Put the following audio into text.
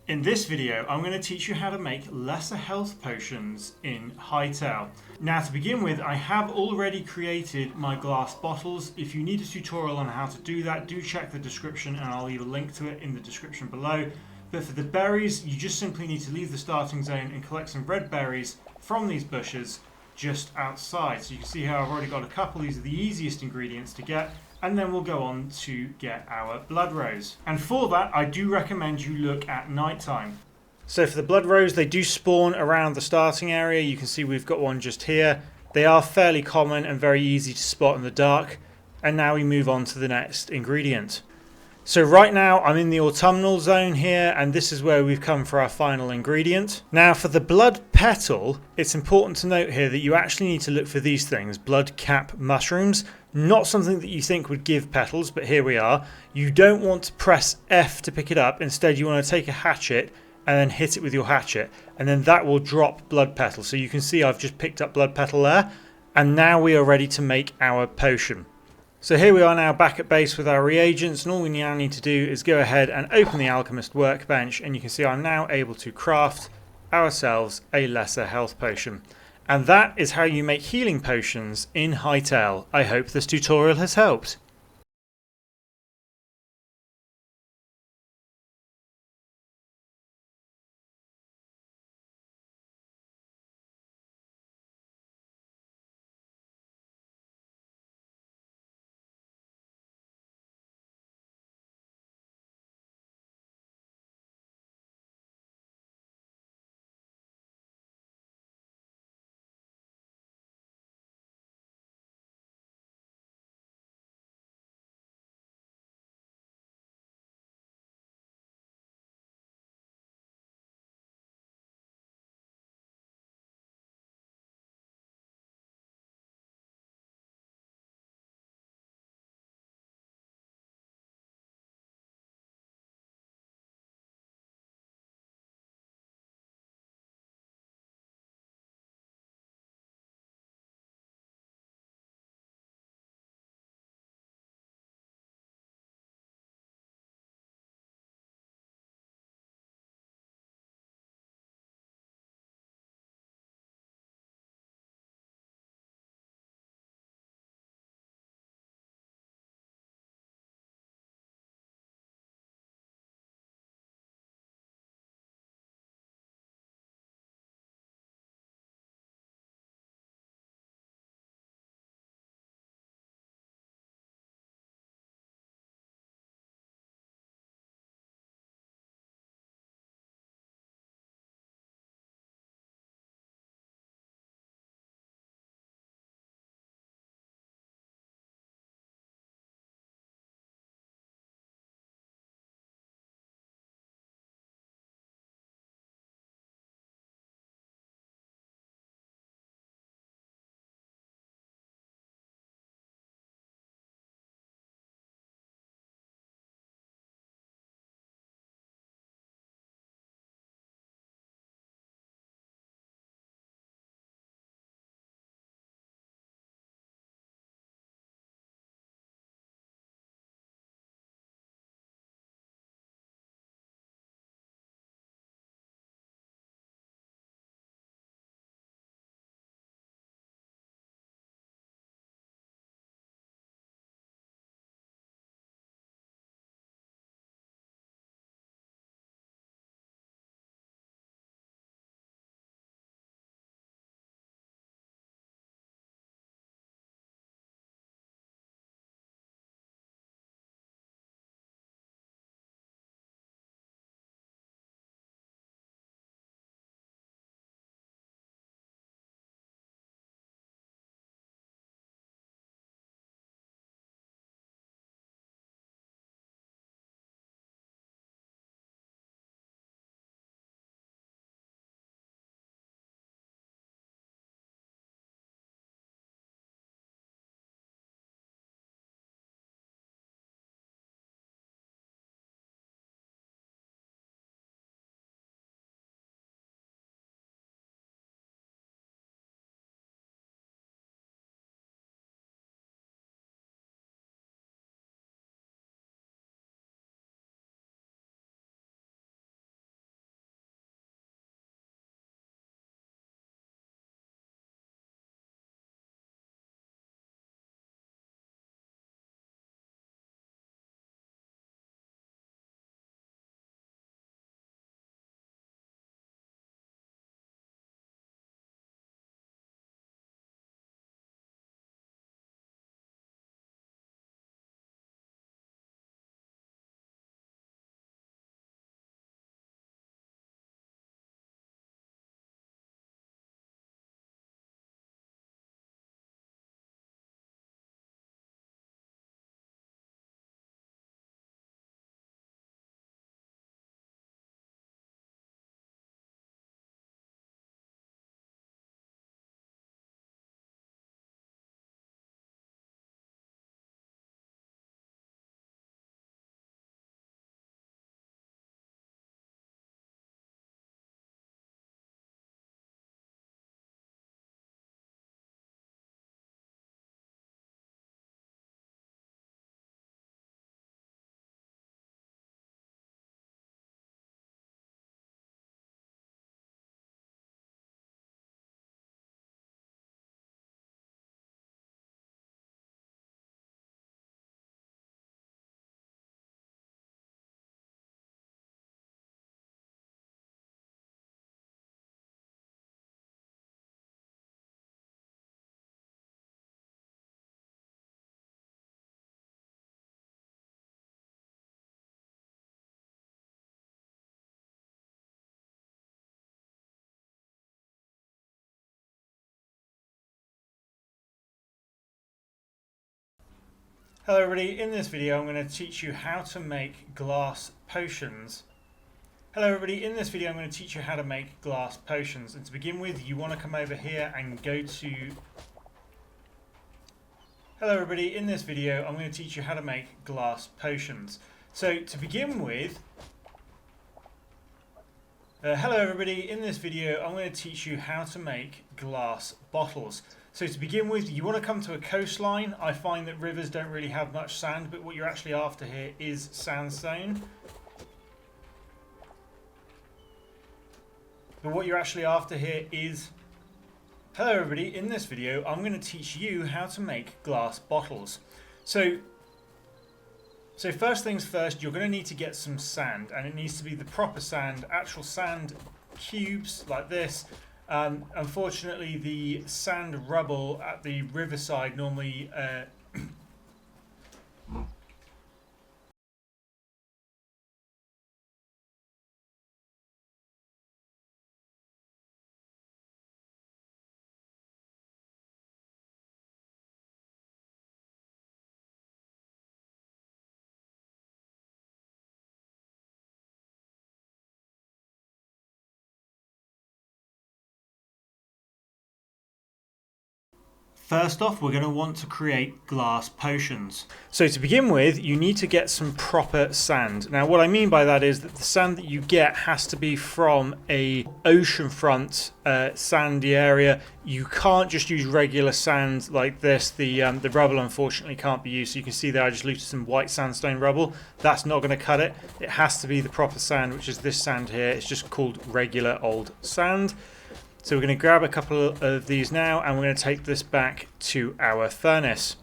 In this video, I'm going to teach you how to make lesser health potions in Hytale. Now, to begin with, I have already created my glass bottles. If you need a tutorial on how to do that, do check the description and I'll leave a link to it in the description below. But for the berries, you just simply need to leave the starting zone and collect some red berries from these bushes just outside. So you can see how I've already got a couple. These are the easiest ingredients to get. And then we'll go on to get our blood rose. And for that, I do recommend you look at nighttime. So for the blood rose, they do spawn around the starting area. You can see we've got one just here. They are fairly common and very easy to spot in the dark. And now we move on to the next ingredient. So right now I'm in the autumnal zone here, and this is where we've come for our final ingredient. Now for the blood petal, it's important to note here that you actually need to look for these things, blood cap mushrooms. Not something that you think would give petals, but here we are. You don't want to press F to pick it up. Instead, you want to take a hatchet and then hit it with your hatchet, and then that will drop blood petal. So you can see I've just picked up blood petal there, and now we are ready to make our potion. So here we are now back at base with our reagents, and all we now need to do is go ahead and open the alchemist workbench, and you can see I'm now able to craft ourselves a lesser health potion. And that is how you make healing potions in Hytale. I hope this tutorial has helped. Hello everybody, in this video I'm going to teach you how to make glass potions. Hello everybody, in this video I'm going to teach you how to make glass potions, and to begin with you want to come over here and go to... Hello everybody, in this video I'm going to teach you how to make glass potions. So to begin with... hello everybody, in this video I'm going to teach you how to make glass bottles. So to begin with, you want to come to a coastline. I find that rivers don't really have much sand, but what you're actually after here is sandstone. Hello everybody, in this video I'm going to teach you how to make glass bottles. So first things first, you're going to need to get some sand, and it needs to be the proper sand, actual sand cubes like this. Unfortunately, the sand rubble at the riverside normally First off, we're going to want to create glass potions. So to begin with, you need to get some proper sand. Now what I mean by that is that the sand that you get has to be from a oceanfront sandy area. You can't just use regular sand like this. The rubble unfortunately can't be used. So you can see there I just looted some white sandstone rubble. That's not going to cut it. It has to be the proper sand, which is this sand here. It's just called regular old sand. So we're going to grab a couple of these now, and we're going to take this back to our furnace.